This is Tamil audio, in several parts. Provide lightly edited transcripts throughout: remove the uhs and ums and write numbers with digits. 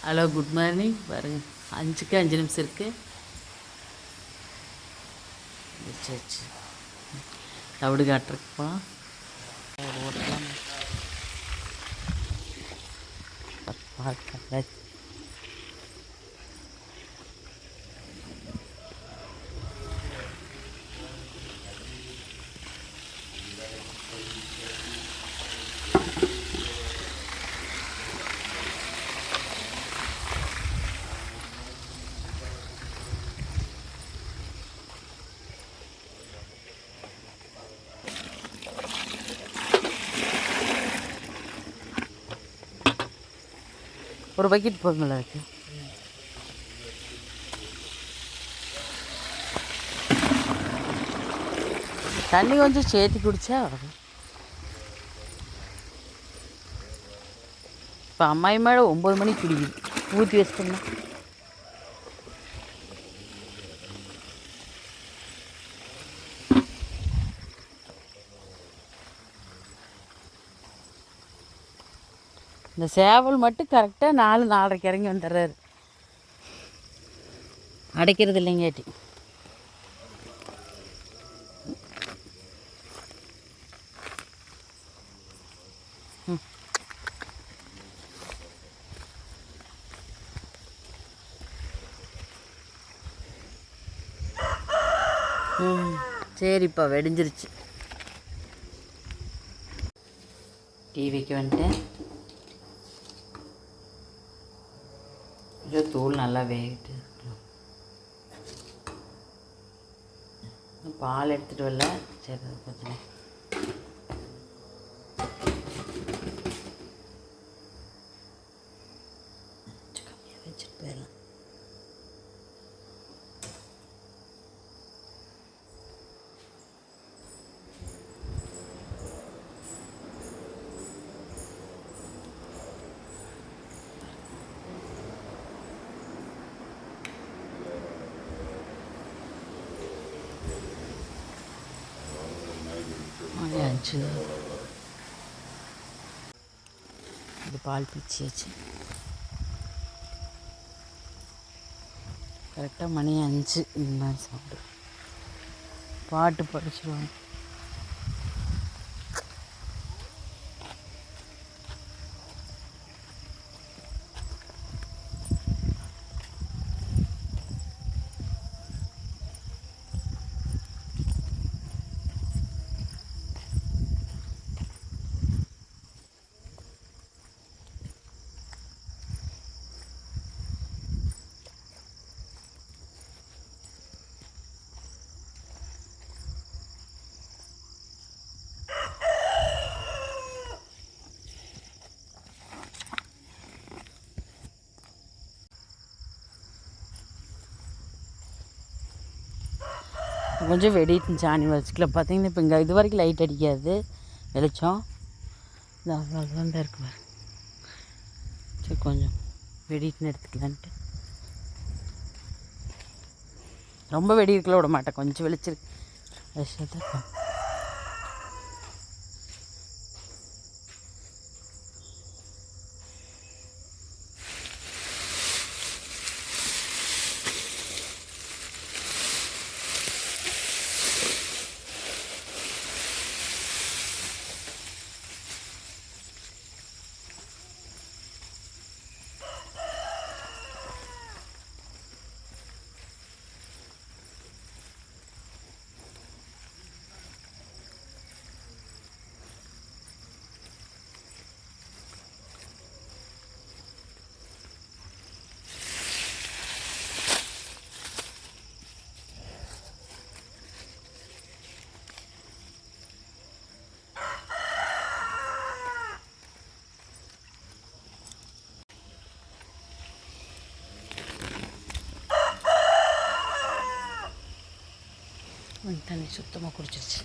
ஹலோ குட் மார்னிங் பாருங்கள் 5க்கு 5 நிமிஷம் இருக்குது. சரி தவிடு காட்டுறதுக்கு போகலாம். ஓட்டலாம் பார்க்க. ஒரு பக்கெட் போதுமில்ல இருக்கு. தண்ணி கொஞ்சம் சேர்த்து குடித்தா வரும். இப்போ அம்மாயி மேலே 9 மணிக்கு குடிக்குது. ஊற்றி வச்சிட்டோம்னா இந்த சேவல் மட்டும் கரெக்டாக 4-4:30 இறங்கி வந்துடுறாரு. அடைக்கிறது இல்லைங்கேட்டி. சரிப்பா வெடிஞ்சிருச்சு. டிவிக்கு வந்துட்டேன். இது தூள் நல்லா வேகிட்டு பால் எடுத்துகிட்டு வரல. சரி பிரச்சனை வச்சுட்டு போயிடலாம். இது பால் பீச்சியாச்சு. கரெக்டாக மணி 5 இந்த மாதிரி சாப்பிடு. பாட்டு படிச்சிடுவாங்க. கொஞ்சம் வெடிட்டு சாணி வச்சுக்கல. பார்த்தீங்கன்னா இப்போ இங்கே இது வரைக்கும் லைட் அடிக்காது, வெளிச்சம் இந்த அவ்வளோதான் தான் இருக்கு. சரி கொஞ்சம் வெடிட்டுன்னு எடுத்துக்கலான்ட்டு. ரொம்ப வெடி இருக்கல விட மாட்டேன், கொஞ்சம் வெளிச்சிருக்கு விஷயத்தான். தண்ணி சுத்தமாக குடிச்சிருச்சு.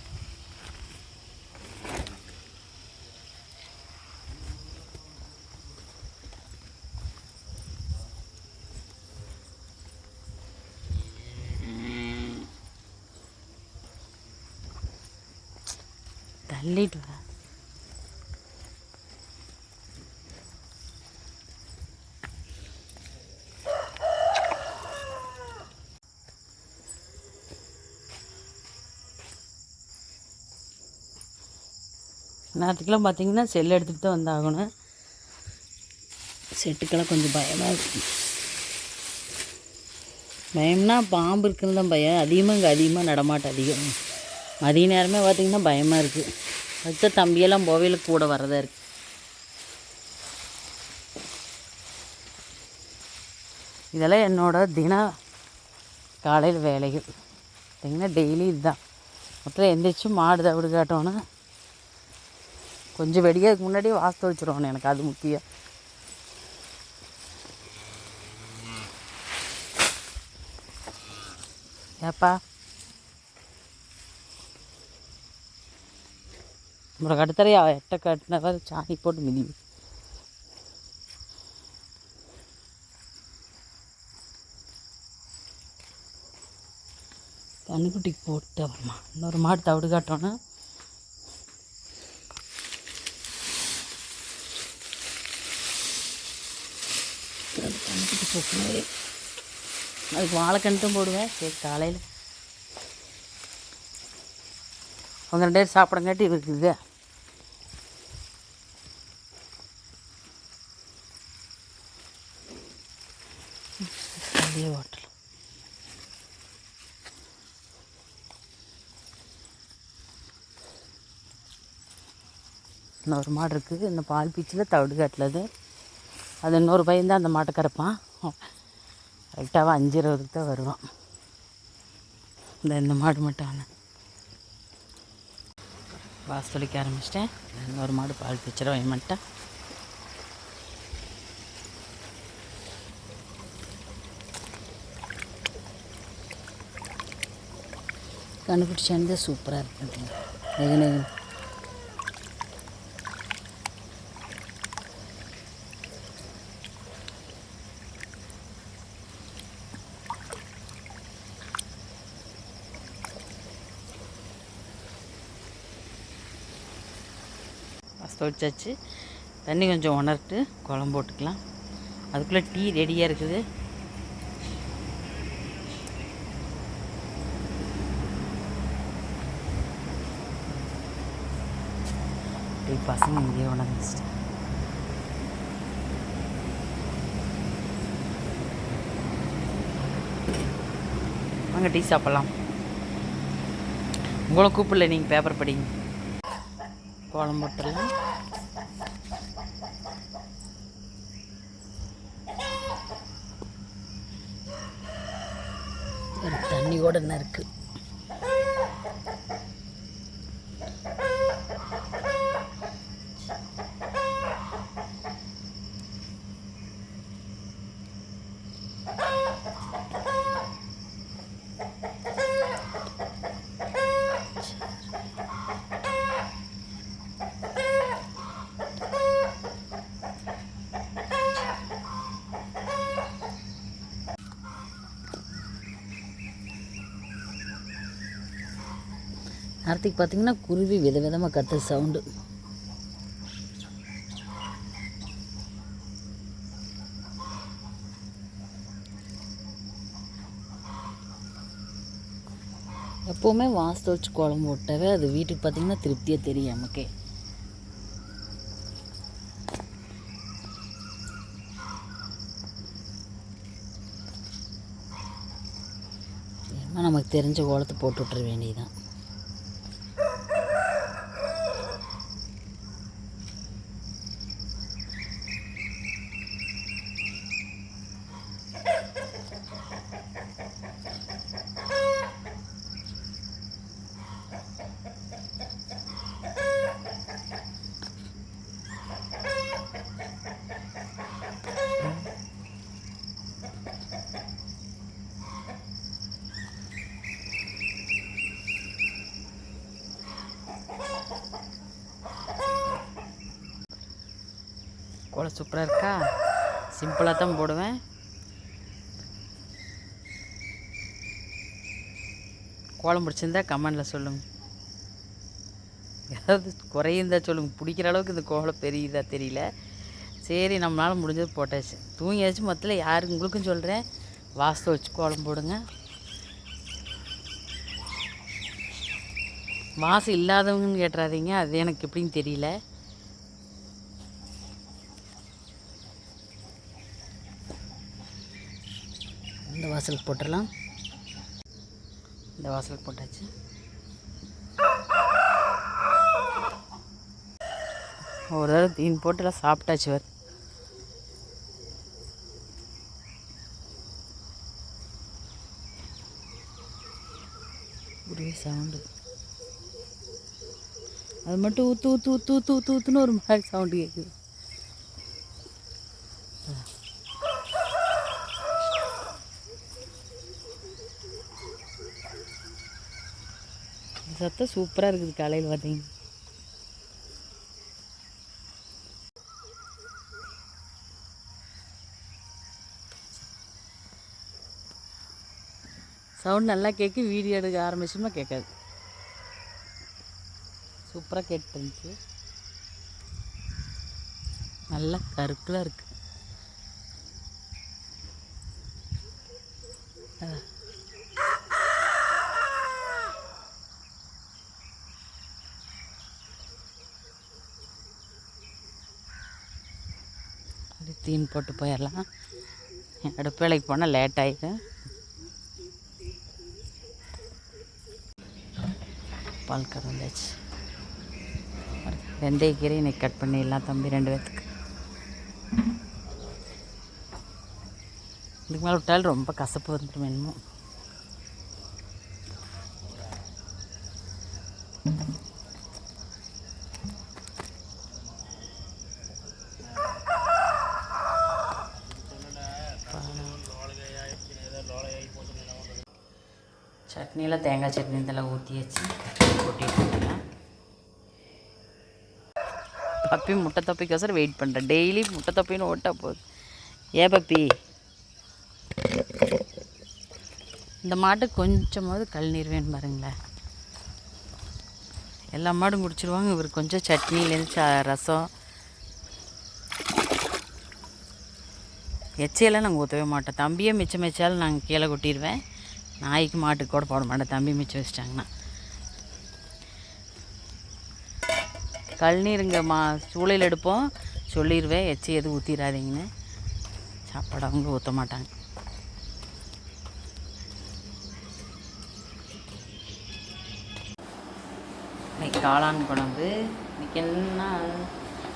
தள்ளிட்டு வா. நேரத்துக்கெல்லாம் பார்த்திங்கன்னா செல் எடுத்துகிட்டு தான் வந்தாகணும். செட்டுக்கெல்லாம் கொஞ்சம் பயமாக இருக்குது. பயம்னா பாம்பு இருக்குன்னு தான் பயம். இங்கே அதிகமாக நடமாட்டம் அதிகம். மதிய நேரமே பார்த்திங்கன்னா பயமாக இருக்குது. அடுத்த தம்பியெல்லாம் மொபைலுக்கு கூட வரதா இருக்குது. இதெல்லாம் என்னோடய காலையில் வேலைகள் பார்த்திங்கன்னா டெய்லி இதுதான். மொத்தம் எந்திரிச்சு மாடு தவிடு காட்டணும். கொஞ்சம் வெடிக்கிறதுக்கு முன்னாடியே வாஸ்து வச்சுருவோம். எனக்கு அது முக்கியம். ஏப்பா நம்மளோட கட்டுத்தரையா எட்டை கட்டினவர் சாணி போட்டு மிதி. கண்ணுக்குட்டிக்கு போட்டு அப்புறமா இன்னொரு மாடு தவிடு காட்டணும். கண்ணுக்குட்டி போட்டு அதுக்கு வாழைக்கண்ட்டும் போடுவேன். சரி காலையில் அவங்க 2 பேர் சாப்பிடங்காட்டி இருக்குது. ஹோட்டல் இன்னொரு மாடு இருக்குது. இந்த பால் பீச்சில் தவிடு காட்டிலது. அது இன்னொரு பையன் தான் அந்த மாட்டை கறப்பான். கரெக்டாக 5:20 தான் வருவான். இந்த மாடு மட்டும் ஆனால் வாசலிக்க ஆரம்பிச்சிட்டேன். இன்னொரு மாடு பால் பிச்சிட வைமாட்டேன். கண்டுபிடிச்சானது சூப்பராக இருக்குது. நெகு நெகு வச்சாச்சு. தண்ணி கொஞ்சம் உணர்த்து குழம்பு போட்டுக்கலாம். அதுக்குள்ளே டீ ரெடியாக இருக்குது. டீ பசங்க இங்கேயே உணர்ந்துச்சு. வாங்க டீ சாப்பிட்லாம். உங்களை கூப்பிடல, நீங்கள் பேப்பர் படிங்க. குழம்பு போட்டுடலாம். ஒரு தண்ணி கூட என்ன இருக்குது. நேரத்துக்கு பார்த்திங்கன்னா குருவி விதவிதமாக கத்துற சவுண்டு. எப்போவுமே வாசத்தை வச்சு குழம்பு விட்டாவே அது வீட்டுக்கு பார்த்திங்கன்னா திருப்தியாக தெரியும் நமக்கே. நமக்கு தெரிஞ்ச கோலத்தை போட்டு விட்டுற வேண்டியதுதான். கோலம் சூப்பராக இருக்கா? சிம்பிளாக தான் போடுவேன். கோலம் பிடிச்சிருந்தா கமெண்டில் சொல்லுங்கள். ஏதாவது குறையிருந்தா சொல்லுங்கள். பிடிக்கிற அளவுக்கு இந்த கோலம் பெரியதா தெரியல. சரி, நம்மளால் முடிஞ்சது போட்டாச்சு. தூங்கியாச்சு. மொத்தத்தில் யாருக்கு உங்களுக்கும் சொல்கிறேன், வாஸ்து வச்சு கோலம் போடுங்க. வாசம் இல்லாதவங்கன்னு கேட்டுறாதீங்க, அது எனக்கு எப்படின்னு தெரியல. இந்த வாசலுக்கு போட்டுடலாம். இந்த வாசலுக்கு போட்டாச்சு. ஒரு தடவை தீன் போட்டுலாம் சாப்பிட்டாச்சு. ஒரே சவுண்டு. அது மட்டும் ஊற்று ஊற்று ஊற்று ஊற்று ஊற்று ஊற்றுன்னு ஒரு மாதிரி சவுண்டு கேட்குது. சத்தம் சூப்பராக இருக்குது காலையில் பார்த்தீங்க. சவுண்ட் நல்லா கேட்கு, வீடியோ எடுக்க ஆரம்பிச்சோம்னா கேட்காது. சூப்பராக கேட்டுருந்துச்சு. நல்லா கருக்கலாக இருக்குது. அப்படி தீன் போட்டு போயிடலாம். அடுப்பு வேலைக்கு போனால் லேட் ஆகிடும். பால் கறந்தாச்சு. வெந்தயக்கீரை இன்னைக்கு கட் பண்ணிடலாம் தம்பி 2 பேர்த்துக்கு. இதுக்கு மேலே விட்டாலும் ரொம்ப கசப்பு வந்துடும் வேணுமோ. சட்னியில் தேங்காய் சட்னி இதெல்லாம் ஊற்றி வச்சு கொட்டிட்டுலாம். பப்பி முட்டை தொப்பிக்கோசரம் வெயிட் பண்ணுறேன். டெய்லி முட்டை தொப்பின்னு ஓட்டா போகுது. ஏன் பப்பி? இந்த மாட்டுக்கு கொஞ்சமாவது கழுநீர் வேணும் பாருங்களேன். எல்லா மாடும் குடிச்சிருவாங்க. இவர் கொஞ்சம் சட்னிலேருந்து ரசம் எச்சையெல்லாம் நாங்கள் ஊற்றவே மாட்டோம். தம்பியே மிச்சம் வச்சாலும் நாங்கள் கீழே கொட்டிடுவேன். நாய்க்கு மாட்டுக்கு கூட போட மாட்டேன். தம்பி மிச்சம் வச்சிட்டாங்கன்னா கழுநீருங்க சூளையில் எடுப்போம். சொல்லிடுவேன் எச்சை எதுவும் ஊற்றிடாதீங்கன்னு. சாப்பாடு அவங்க ஊற்ற மாட்டாங்க. இன்னைக்கு காளான் குழம்பு. இன்றைக்கி என்ன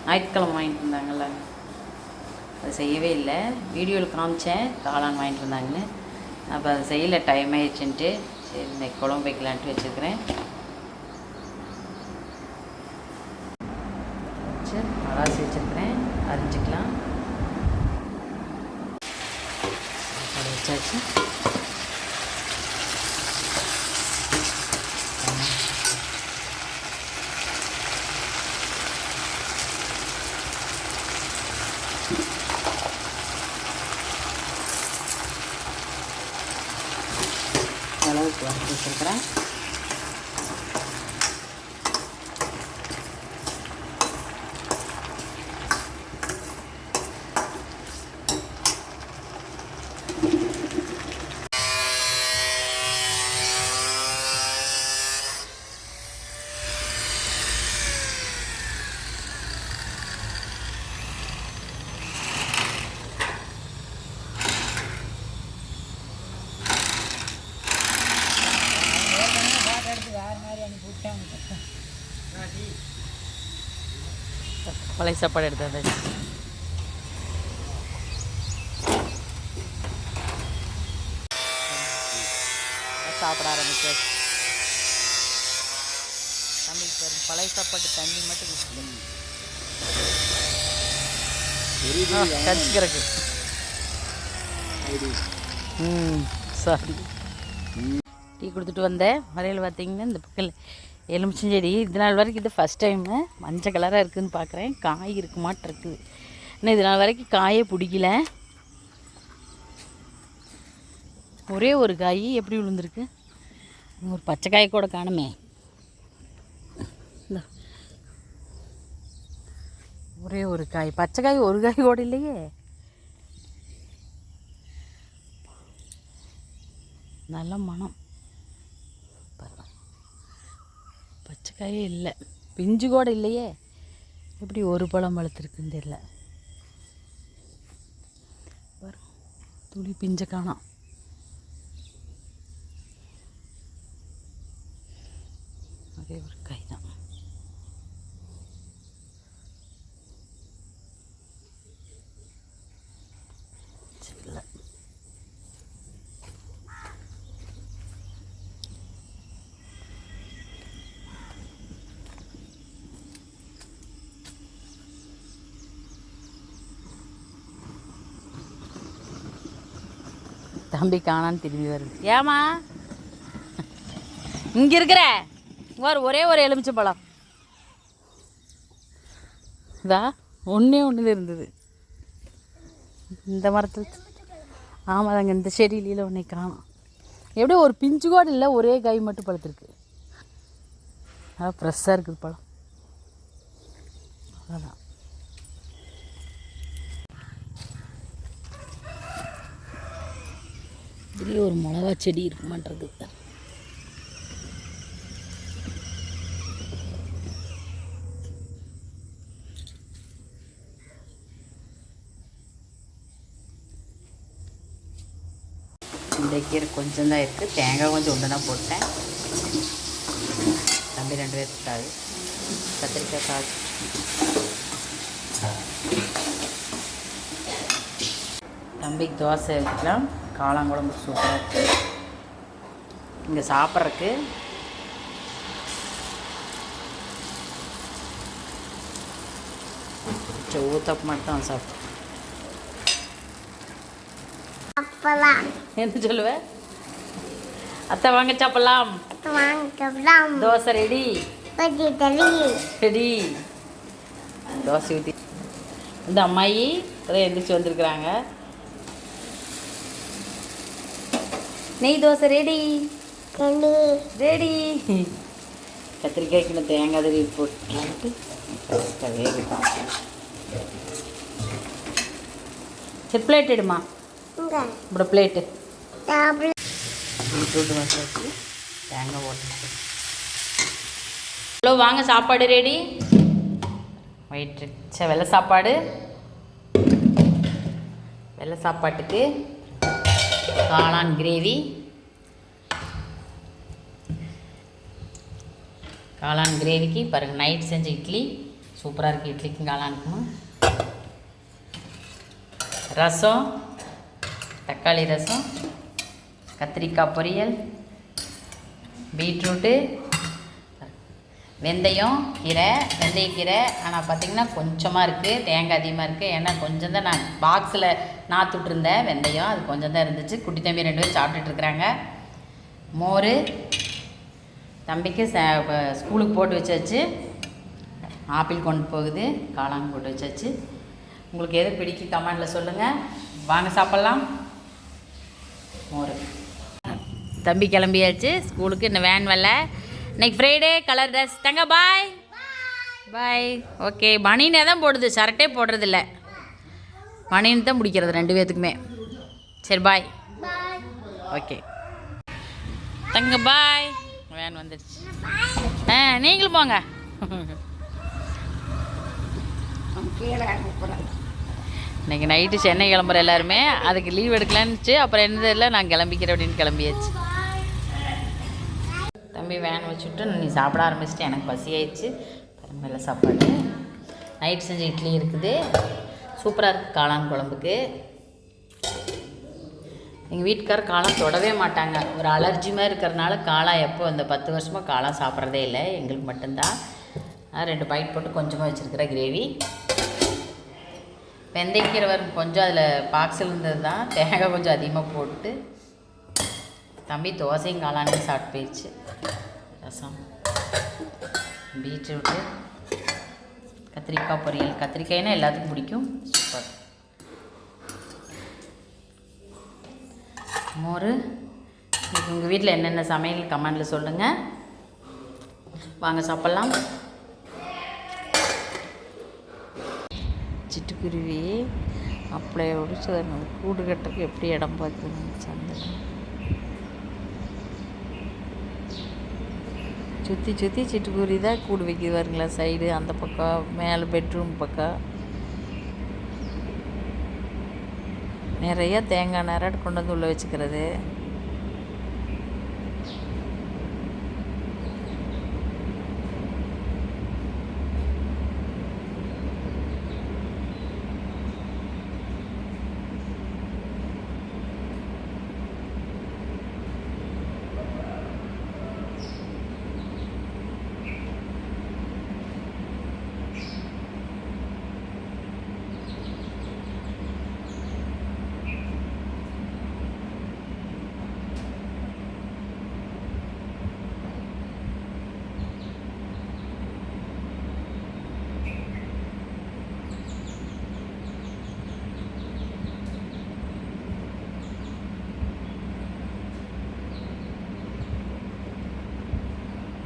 ஞாயிற்றுக்கிழமை வாங்கிட்டு இருந்தாங்கல்ல, அது செய்யவே இல்லை. வீடியோவில் காமிச்சேன் காளான் வாங்கிட்டு இருந்தாங்கன்னு. அப்போ அதை செய்யலை, டைம் ஆயிடுச்சுன்ட்டு. சரி இன்னைக்கு குழம்பு வைக்கலான்ட்டு வச்சுருக்கிறேன். வச்சு மலாசி வச்சுருக்கிறேன், அரிஞ்சிக்கலாம். அதை வச்சாச்சு. அளவுக்கு வறுத்து வச்சுருக்கிறேன். பழைய சாப்பாடு எடுத்து வந்தாச்சு. சாப்பிட ஆரம்பிச்சாச்சு. தம்பிக்கு பாரு, பழைய சாப்பாட்டு தண்ணி மட்டும் கடிச்சிக்கிறக்கு. சாரி. டீ கொடுத்துட்டு வந்தேன். வரையில் பார்த்தீங்கன்னா இந்த பக்கம் எலுமிச்சஞ்செடி. இது நாள் வரைக்கும் இது ஃபஸ்ட் டைமு மஞ்சள் கலராக இருக்குதுன்னு பார்க்குறேன். காய் இருக்குமாட்டு இருக்குது. இன்னும் இது நாள் வரைக்கும் காயே பிடிக்கல. ஒரே ஒரு காய் எப்படி விழுந்திருக்கு. ஒரு பச்சை காய் கூட காணுமே. ஒரே ஒரு காய், பச்சை காய் ஒரு காய் கூட இல்லையே. நல்ல மனம். கை இல்லை, பிஞ்சு கூட இல்லையே. எப்படி ஒரு பழம் பழுத்துருக்குன்னு தெரியல. துளி பிஞ்சை காணோம். அதே ஒரு கை தான். இல்லை, தம்பி காணான்னு திரும்பி வருது. ஏமா இங்கே இருக்கிற ஒரே ஒரு எலுமிச்சை பழம் இதா ஒன்றே ஒன்று இருந்தது இந்த மரத்தில். ஆமாம் தாங்க, இந்த செடியில ஒன்றே காணும். எப்படியோ ஒரு பிஞ்சு கூட இல்லை, ஒரே காய் மட்டும் பழுத்துருக்கு. அதான் ஃப்ரெஷ்ஷாக இருக்குது பழம். அதான் இதுலேயே ஒரு மிளகா செடி இருக்க மாட்டேறது. இந்த கீரை கொஞ்சம் தான் இருக்குது. தேங்காய் கொஞ்சம் ஒன்று தான் போட்டேன். தம்பி 2 பேர்த்துக்காது. கத்திரிக்காய் காய். தம்பிக்கு தோசை வைக்கலாம். காளாங்குழம்பு சூப்பராக இருக்குது. இங்கே சாப்பிட்றதுக்கு ஊத்தப்ப மட்டும் சாப்பிட்டு என்ன சொல்லுவேன்? அத்தை வாங்க சாப்பிடலாம். Dosa ready ready. தோசை ஊற்றி இந்த அம்மாயி இப்போதான் எந்திரிச்சு வந்திருக்குறாங்க. நெய் தோசை ரெடி ரெடி. கத்திரிக்காய்க்கு தேங்காய் தடவி போட்டு வேகட்டும். சரி, பிளேட் எடுமா. இப்படி பிளேட்டு பீட்ரூட் வச்சு தேங்காய் போட்டு. ஹலோ வாங்க, சாப்பாடு ரெடி. ஒயிட் ரிச்சா வெள்ளை சாப்பாடு. வெள்ளை சாப்பாட்டுக்கு காளான் கிரேவி. காளான் கிரேவிக்கு பாருங்கள், நைட் செஞ்ச இட்லி சூப்பராக இருக்குது. இட்லிக்கும் காளானுக்கும் ரசம், தக்காளி ரசம், கத்திரிக்காய் பொரியல், பீட்ரூட்டு, வெந்தயம் கீரை, வெந்தயக்கீரை. ஆனால் பார்த்திங்கன்னா கொஞ்சமாக இருக்குது, தேங்காய் அதிகமாக இருக்குது. ஏன்னா கொஞ்சம் தான் நான் பாக்ஸில் நாற்றுட்ருந்தேன் வெந்தயம், அது கொஞ்சம் தான் இருந்துச்சு. குட்டி தம்பி 2 பேரும் சாப்பிட்டுட்ருக்குறாங்க. மோர் தம்பிக்கு ஸ்கூலுக்கு போட்டு வச்சாச்சு. ஆப்பிள் கொண்டு போகுது. காளான் போட்டு வச்சாச்சு. உங்களுக்கு எது பிடிக்கும் கமெண்டில் சொல்லுங்கள். வாங்க சாப்பிட்லாம். மோர். தம்பி கிளம்பியாச்சு ஸ்கூலுக்கு. இன்னும் வேன் வரல. இன்னைக்கு ஃப்ரைடே, கலர் ட்ரெஸ். தங்க பாய் பாய். ஓகே, பனியனே தான் போடுது, ஷர்ட்டே போடுறதில்ல. பனியன் தான் பிடிக்கிறது 2 பேர்த்துக்குமே. சரி பாய். ஓகே தங்க பாய். வேன் வந்துடுச்சு. நீங்களும் போங்க. இன்றைக்கி நைட்டு சென்னை கிளம்புற எல்லாருமே. அதுக்கு லீவ் எடுக்கலான்னுச்சு. அப்புறம் என்னதில்லை, நான் கிளம்பிக்கிறேன் அப்படின்னு கிளம்பியாச்சு. தம்பி வேன் வச்சுட்டு நீ சாப்பிட ஆரம்பிச்சிட்டு எனக்கு பசி ஆயிடுச்சு. மேலே சாப்பாடு நைட் செஞ்ச இட்லி இருக்குது. சூப்பராக இருக்குது காளான் குழம்புக்கு. எங்கள் வீட்டுக்காரர் காளான் தொடவே மாட்டாங்க. ஒரு அலர்ஜி மாதிரி இருக்கிறதுனால காளான் எப்போ இந்த 10 வருஷமாக காளான் சாப்பிட்றதே இல்லை. எங்களுக்கு மட்டும்தான். 2 பைட் போட்டு கொஞ்சமாக வச்சுருக்கிற கிரேவி. வெந்தயக்கீரை வரும் கொஞ்சம் அதில் பாக்ஸில் இருந்தது தான். தேங்காய் கொஞ்சம் அதிகமாக போட்டு தம்பி தோசையும் காளானையும் சாப்பிட்டு போயிடுச்சு. ரசம், பீட்ரூட்டு, கத்திரிக்காய் பொரியல். கத்திரிக்காய்னா எல்லாத்துக்கும் பிடிக்கும். சூப்பர். மோர். உங்கள் வீட்டில் என்னென்ன சமையல் கமெண்டில் சொல்லுங்கள். வாங்க சாப்பிட்லாம். சிட்டுக்குருவி அப்படியே ஒடிச்சு கூடு கட்டுறதுக்கு எப்படி இடம் பார்த்து சந்தை. சுற்றி சுற்றி சிட்டுக்குருவி தான் கூடு வைக்கிது பாருங்களா. சைடு அந்த பக்கம் மேலே பெட்ரூம் பக்கம் நிறைய தேங்காய் நேராட்டு கொண்டு வந்து உள்ளே வச்சுக்கிறது.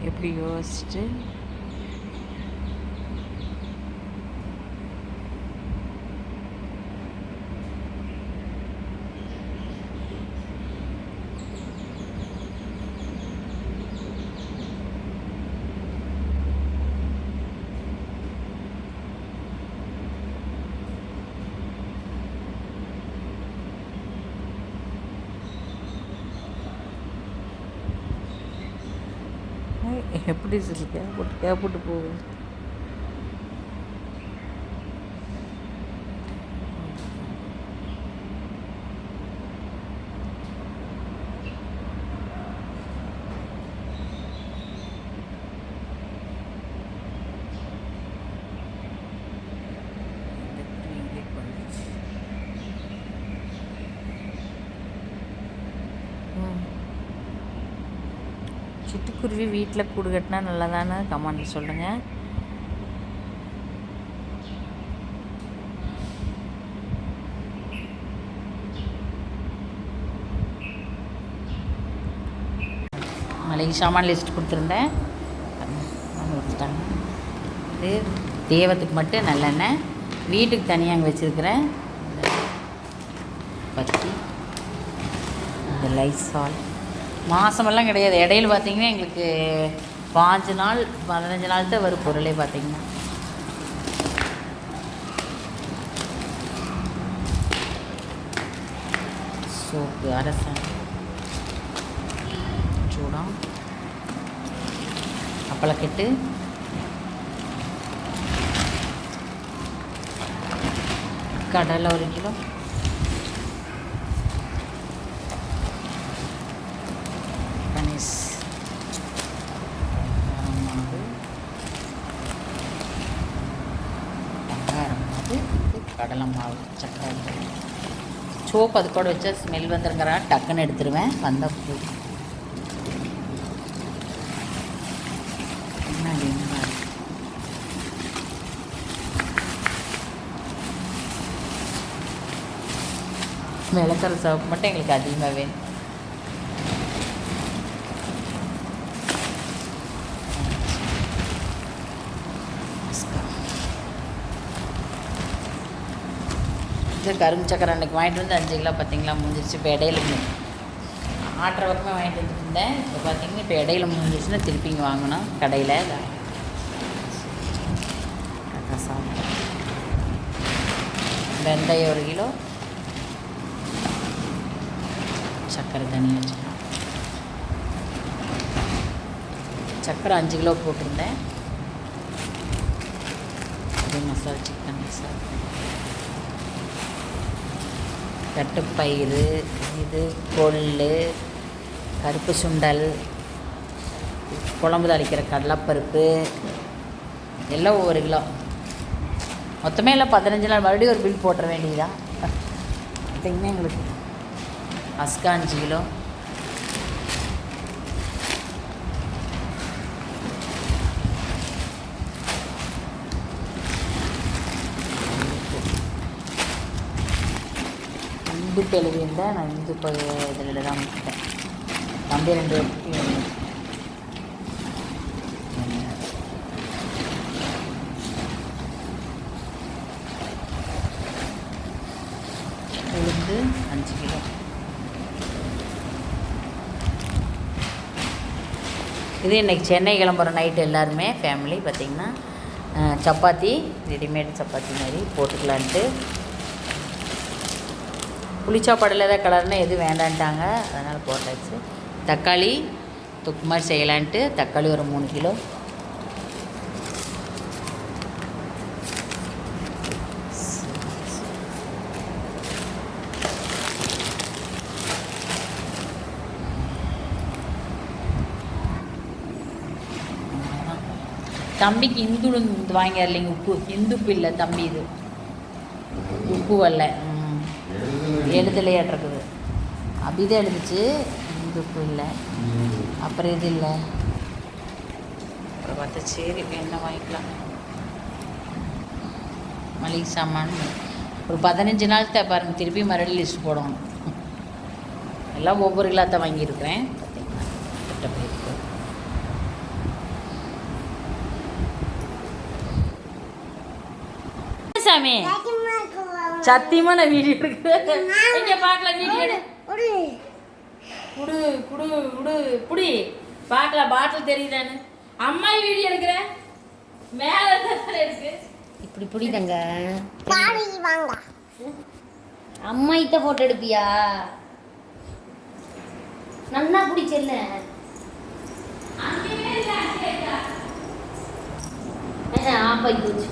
எப்படி யோசிச்சுட்டு எப்படி சொல்லி கேப்போட்டு போகும். சிட்டுக்குருவி வீட்டில் கூடு கட்டினா நல்லதான்னு கமெண்ட் சொல்லுங்கள். மளிகை சாமான் லிஸ்ட் கொடுத்துருந்தேன், கொடுத்துட்டாங்க. இது தேவத்துக்கு மட்டும் நல்லெண்ணெய், வீட்டுக்கு தனியாக அங்கே வச்சுருக்கிறேன். பத்தி இந்த லைசால் மாதமெல்லாம் கிடையாது. இடையில பார்த்திங்கன்னா எங்களுக்கு 5 நாள் 15 நாள் தான் வரும் பொருளே. பார்த்திங்கன்னா சோப்பு, அரசன், சூடம், அப்பளக்கெட்டு, கடலை 1 கிலோ, பனீஸ், கடலை மாவு, சக்கரை, சோப்பு அது கூட வச்சா ஸ்மெல் வந்துருங்கிறா டக்குன்னு எடுத்துருவேன். வந்த பூ விளக்கற சோப்பு மட்டும் எங்களுக்கு அதிகமாக வேணும். கரும்பு சக்கரை அன்றைக்கி வாங்கிட்டு வந்து 5 கிலோ பார்த்திங்களா முடிஞ்சிருச்சு. இப்போ இடையில ஆட்டுற பக்கமே வாங்கிட்டு வந்துட்டு இருந்தேன். இப்போ பார்த்திங்கன்னா இப்போ இடையில முடிஞ்சிருச்சுன்னா திருப்பி இங்கே வாங்கணும் கடையில். வெந்தயம் 1 கிலோ, சக்கரை தனியாக வச்சுக்கலாம். சக்கரை 5 கிலோ போட்டிருந்தேன். இது மசாலா, சிக்கன் மசாலா, தட்டுப்பயிறு, இது கொள்ளு, கருப்பு சுண்டல், குழம்பு தாளிக்கிற கடலைப்பருப்பு எல்லாம் 1 கிலோ. மொத்தமே எல்லாம் 15 நாள். மறுபடியும் ஒரு பில் போட்டுற வேண்டியதுதான். பார்த்திங்கன்னா எங்களுக்கு அஸ்கா 5 கிலோ, இந்துப்பு எழுதியிருந்தேன். நான் இந்துப்பு இதில் தான் விட்டேன். தம்பி 2 உளுந்து 5 கிலோ, இது இன்றைக்கி சென்னை கிளம்புற நைட்டு எல்லாருமே ஃபேமிலி பார்த்திங்கன்னா சப்பாத்தி ரெடிமேட் சப்பாத்தி மாதிரி போட்டுக்கலான்ட்டு. புளிச்சாப்பாடில் ஏதாவது கலர்னால் எதுவும் வேண்டான்ட்டாங்க, அதனால் போட்டாச்சு. தக்காளி தொக்கு மாதிரி செய்யலான்ட்டு தக்காளி ஒரு 3 கிலோ. தம்பிக்கு இந்துடு வாங்கிடலைங்க, உப்பு இந்துப்பு இல்லை தம்பி, இது உப்பு வரல. எழுதலையாட்டிருக்குது, அப்படிதான் எழுதுச்சு, இந்துப்பு இல்லை. அப்புறம் இது இல்லை, அப்புறம் பார்த்தா சரி என்ன வாங்கிக்கலாம். மளிகை சாமான் ஒரு 15 நாள் பாருங்கள், திருப்பி மறுபடியும் லிஸ்ட் போடணும். எல்லாம் ஒவ்வொரு கிலோத்தான் வாங்கியிருக்கிறேன். பார்த்தீங்கன்னா சாமி சத்தியமா நான் வீடியோ எடுக்கிறேன். இங்க பார்க்கலாம், வீடியோ எடு. குடு குடு குடு புடி பார்க்கலாம், பாட்டில் தெரியுதானு. அம்மா வீடியோ எடுக்கிறேன், மேல இருக்கு இப்படி புடிதங்க. வாங்க அம்மா கிட்ட போட்டோ எடுப்பியா? நல்லா பிடிச்சல. ஆப்பா போச்சு.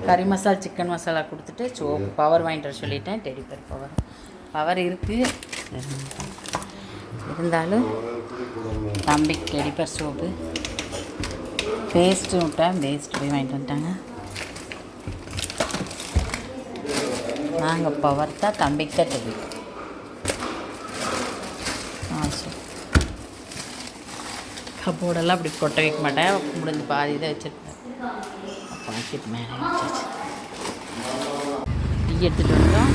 கறி மசாலா சிக்கன் மசாலா கொடுத்துட்டு சோப்பு பவர் வாங்கிட்டு வர சொல்லிட்டேன். டெடிபர் பவர் இருக்குது, இருந்தாலும் தம்பிக்கு டெடிபர் சோப்பு பேஸ்ட்டு விட்டேன். பேஸ்ட்டு போய் வாங்கிட்டு வந்துட்டாங்க. நாங்கள் பவர் தான், தம்பிக்கு தான் டெடி. சரி, கப்போர்டெல்லாம் அப்படி கொட்ட வைக்க மாட்டேன், முடிஞ்சு பாதி தான் வச்சுருப்பேன். பாக்கெட் மேலே வச்சாச்சு. டீ எடுத்துகிட்டு வந்தோம்.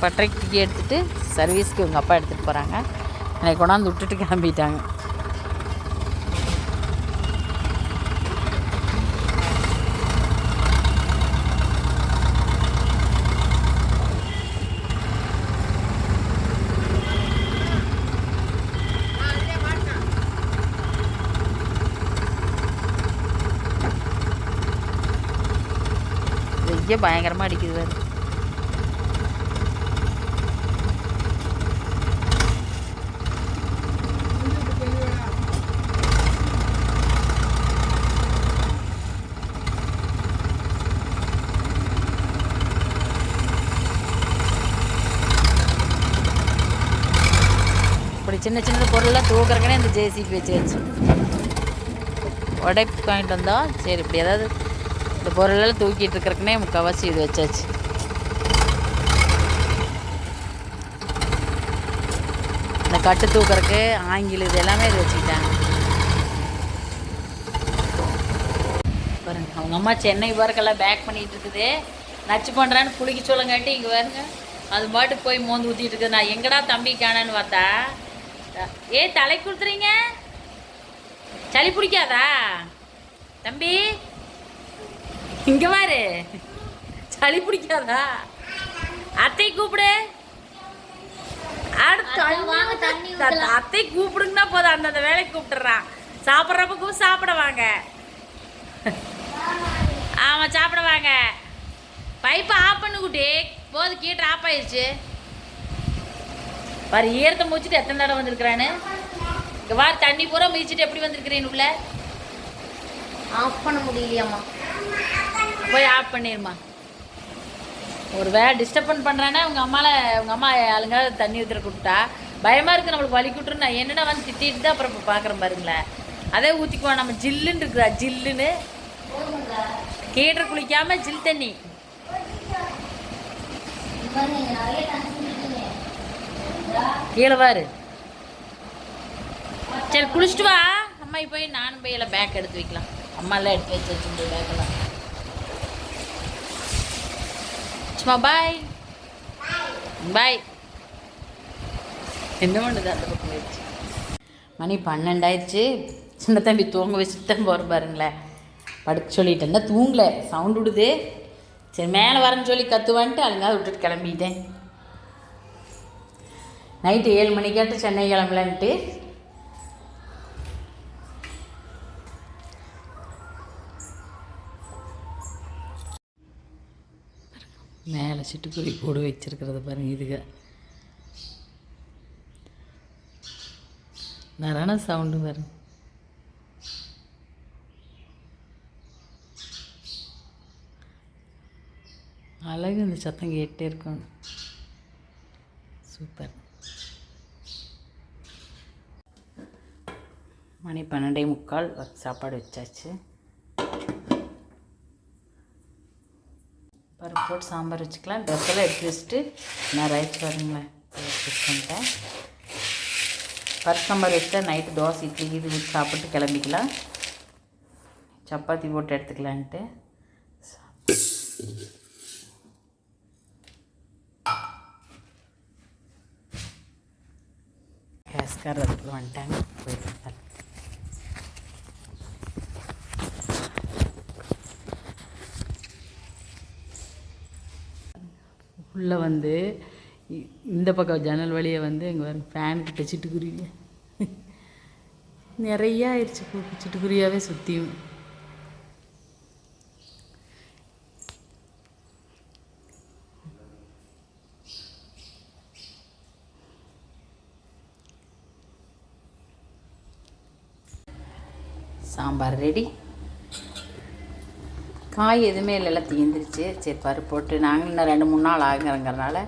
பட்டறைக்கு டீ எடுத்துகிட்டு சர்வீஸ்க்கு இவங்க அப்பா எடுத்துகிட்டு போகிறாங்க. எனக்கு கொண்டாந்து விட்டுட்டு கிளம்பிட்டாங்க. பயங்கரமாக அடிக்குது வேறு. இப்படி சின்ன சின்ன பொருளெலாம் தூக்குறக்குனே இந்த ஜேசிபி வச்சு உடைப்பு வாங்கிட்டு வந்தோம். சரி, இப்படி ஏதாவது இந்த பொருளெல்லாம் தூக்கிட்டு இருக்கிறக்குனே முக்கால்வாசி இது வச்சாச்சு. இந்த கட்டு தூக்கிறதுக்கு ஆங்கில இது எல்லாமே இது வச்சுக்கிட்டாங்க. பாருங்க, அவங்க அம்மா சென்னை பார்க்கெல்லாம் பேக் பண்ணிகிட்டு இருக்குது. நச்சு பண்ணுறான்னு குளிக்க சொல்லுங்காட்டி இங்கே பாருங்க, அது பாட்டுக்கு போய் மோந்து ஊற்றிட்டு இருக்குது. நான் எங்கடா தம்பி காணான்னு பார்த்தா, தலை கொடுத்துறீங்க, சளி பிடிக்காதா தம்பி? இங்க பாரு, சளி பிடிக்காதா? அத்தை கூப்பிடு. அத்தை கூப்பிடுங்கன்னா போதும், அந்தந்த வேலைக்கு கூப்பிட்டுறான். சாப்பிட்றப்ப சாப்பிட வாங்க. ஆமாம், சாப்பிட வாங்க. பைப்பை ஆஃப் பண்ணு குட்டி, போது கீட்டர் ஆஃப் ஆயிடுச்சு பாரு. ஈரத்தை முடிச்சுட்டு எத்தனை தடவை வந்திருக்கிறான்னு. இங்கே வாரு, தண்ணி பூரா மிதிச்சுட்டு எப்படி வந்திருக்கிறேன் உள்ள. ஆஃப் பண்ண முடியலையாம்மா, போய் ஆஃப் பண்ணிடுமா. ஒரு வேலை டிஸ்டர்பன் பண்ணுறானே உங்கள் அம்மா ஆளுங்க தண்ணி ஊற்றுற கூப்பிட்டா பயமாக இருக்குது, நம்மளுக்கு வலி கூட்டுரு. நான் என்னென்ன வந்து திட்டிட்டு தான் அப்புறம் இப்போ பார்க்குறேன் பாருங்களேன். அதே ஊற்றிக்குவோம், நம்ம ஜில்லுன்னு இருக்குதா, ஜில்லுன்னு கீட்டர் குளிக்காமல் ஜில் தண்ணி. கீழே வாரு. சரி, குளிச்சுட்டு வா. அம்மா போய் நானும் போய் எல்லாம் பேக் எடுத்து வைக்கலாம். அம்மா எல்லாம் எடுத்து வச்சு பேக்கெல்லாம். சும்மா பாய் பாய். என்ன பண்ணுது அந்த பக்கம் வச்சு. மணி 12 ஆயிடுச்சு. சின்ன தம்பி தூங்க வச்சுட்டு தான் போகிற பாருங்களேன். படுக்க சொல்லிட்டு இருந்தால் தூங்கலை, சவுண்டு விடுது. சரி மேலே வரேன்னு சொல்லி கற்றுவான்ட்டு அழுங்காத விட்டுட்டு கிளம்பிட்டேன். நைட்டு 7 மணிக்காட்டு சென்னை கிளம்பலன்ட்டு மேலே சிட்டுக்குருவி கூடு வச்சிருக்கிறத பாருங்கள். இதுக்கு நிறைய சவுண்டு பாருங்க. அழகு, இந்த சத்தம் கேட்டே இருக்கும். சூப்பர். மணி 12:45 சாப்பாடு வச்சாச்சு. பருப்பு போட்டு சாம்பார் வச்சுக்கலாம். ட்ரெஸ்ஸெல்லாம் எடுத்து வச்சுட்டு நான் ரைஸ் பாருங்களேன் பண்ணிட்டேன். பருப்பு சாம்பார் வச்சுட்டா நைட்டு தோசை இட்லி இது ஊற்றி சாப்பிட்டு கிளம்பிக்கலாம். சப்பாத்தி போட்டு எடுத்துக்கலான்ட்டு கேஸ்காரத்தில் வந்துட்டாங்க. போயிருந்தாங்க உள்ளே வந்து இந்த பக்கம் ஜன்னல் வழியை வந்து எங்கள் வரும் ஃபேனுக்கிட்ட சிட்டுக்குருவி நிறையா ஆயிடுச்சு. சிட்டுக்குருவியாகவே சுற்றியும் சாம்பார் ரெடி. காய் எதுவுமே இல்லைல்ல, தீந்துருச்சு. சரி பருப்பு போட்டு நாங்கள் இன்னும் 2-3 நாள் ஆகுங்கிறனால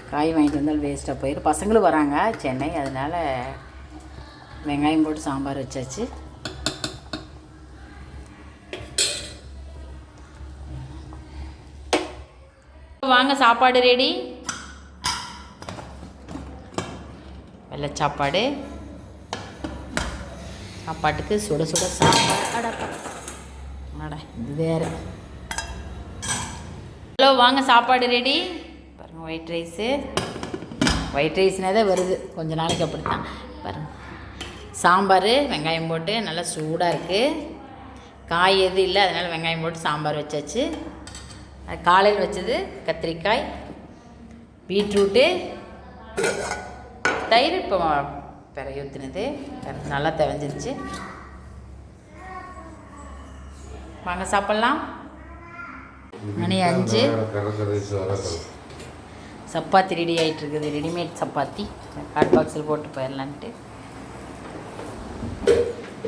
காய் வாங்கிட்டு வந்தாலும் வேஸ்ட்டாக போயிடும். பசங்களும் வராங்க சென்னை, அதனால் வெங்காயம் போட்டு சாம்பார் வச்சாச்சு. வாங்க சாப்பாடு ரெடி. வெள்ளை சாப்பாடு. சாப்பாட்டுக்கு சுட சுட சாம்பார். அடா இது வேறு. ஹலோ வாங்க சாப்பாடு ரெடி. பாருங்கள் ஒயிட் ரைஸு. ஒயிட் ரைஸ்னே தான் வருது, கொஞ்ச நாளைக்கு அப்படி தான். பாருங்கள் சாம்பார் வெங்காயம் போட்டு நல்லா சூடாக இருக்குது. காய் எதுவும் இல்லை, அதனால் வெங்காயம் போட்டு சாம்பார் வச்சாச்சு. அது காலையில் வச்சது கத்திரிக்காய், பீட்ரூட்டு, தயிர் இப்போ பிறகு ஊற்றினது நல்லா தெவஞ்சிருச்சு. வாங்க சாப்பிட்லாம். மணி 5. சப்பாத்தி ரெடி ஆகிட்டுருக்குது. ரெடிமேட் சப்பாத்தி ஹாட் பாக்ஸில் போட்டு போயிடலான்ட்டு.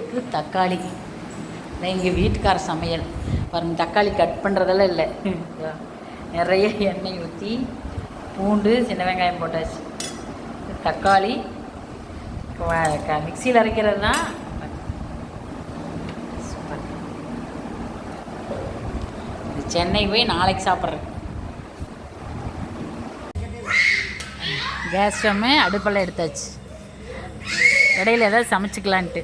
இது தக்காளி எங்கள் வீட்டுக்கார சமையல் பாருங்கள். தக்காளி கட் பண்ணுறதெல்லாம் இல்லை, நிறைய எண்ணெய் ஊற்றி பூண்டு சின்ன வெங்காயம் போட்டாச்சு. தக்காளி மிக்சியில் அரைக்கிறது தான். சூப்பர். இது சென்னை போய் நாளைக்கு சாப்பிட்றேன். கேஸ் ஸ்டவ்வு அடுப்பெல்லாம் எடுத்தாச்சு. இடையில ஏதாவது சமைச்சிக்கலான்ட்டு.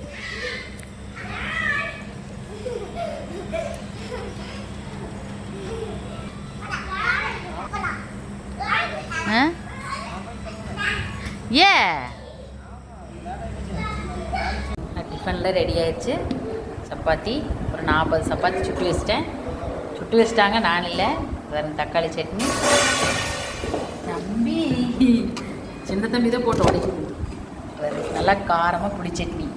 ஏ டிஃபனில் ரெடி ஆயிடுச்சு. சப்பாத்தி ஒரு 40 சப்பாத்தி சுட்டு வச்சிட்டாங்க. நான் இல்லை, வேறு தக்காளி சட்னி. தம்பி சின்ன தம்பி தான் போட்டு உடைக்குது. நல்லா காரமாக புளி சட்னி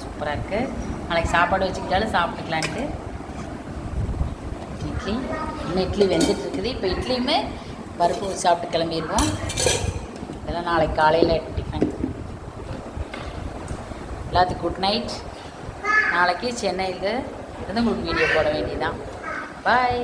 சூப்பராக இருக்குது. நாளைக்கு சாப்பாடு வச்சுக்கிட்டாலும் சாப்பிட்டுக்கலான்ட்டு. இட்லி இன்னும் இட்லி வெந்துட்டுருக்குது. இப்போ இட்லியுமே பருப்பு சாப்பிட்டு கிளம்பிடுவோம். இதெல்லாம் நாளைக்கு காலையில் டிஃபன். எல்லாத்துக்கும் குட் நைட். நாளைக்கு சென்னையில் இருந்து உங்களுக்கு வீடியோ போட வேண்டியதான். பாய்.